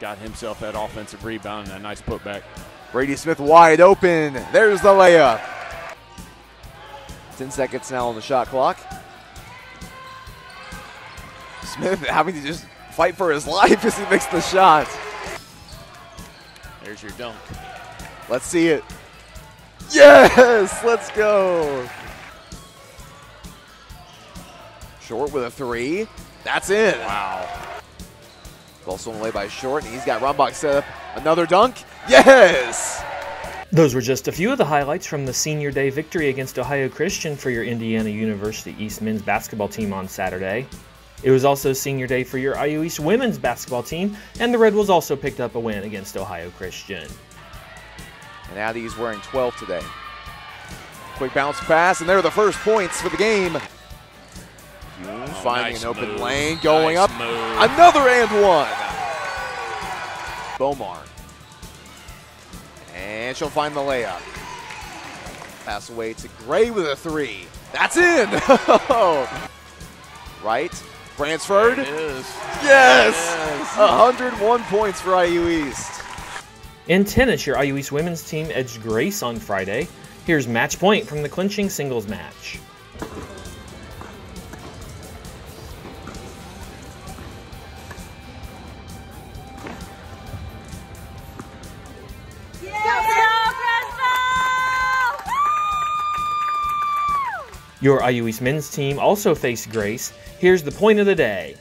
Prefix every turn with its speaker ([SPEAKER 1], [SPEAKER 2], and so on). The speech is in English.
[SPEAKER 1] got himself that offensive rebound and a nice putback.
[SPEAKER 2] Brady Smith wide open. There's the layup. 10 seconds now on the shot clock. Smith having to just fight for his life as he makes the shot.
[SPEAKER 1] There's your dunk.
[SPEAKER 2] Let's see it. Yes, let's go. Short with a three. That's in.
[SPEAKER 1] Wow.
[SPEAKER 2] Ball stolen away by Short, and he's got Rumbach set up. Another dunk. Yes!
[SPEAKER 3] Those were just a few of the highlights from the Senior Day victory against Ohio Christian for your Indiana University East men's basketball team on Saturday. It was also Senior Day for your IU East women's basketball team, and the Red Wolves also picked up a win against Ohio Christian.
[SPEAKER 2] And Addie's wearing 12 today. Quick bounce pass, and there are the first points for the game. Finding
[SPEAKER 1] nice
[SPEAKER 2] an open
[SPEAKER 1] move.
[SPEAKER 2] lane, going
[SPEAKER 1] Nice
[SPEAKER 2] up.
[SPEAKER 1] move.
[SPEAKER 2] Another and one. Bomar. And she'll find the layup. Pass away to Gray with a three. That's in. Right. Bransford.
[SPEAKER 1] It is.
[SPEAKER 2] Yes.
[SPEAKER 1] Yes.
[SPEAKER 2] 101 points for IU East.
[SPEAKER 3] In tennis, your IU East women's team edged Grace on Friday. Here's match point from the clinching singles match. Your IU East men's team also faced Grace. Here's the point of the day.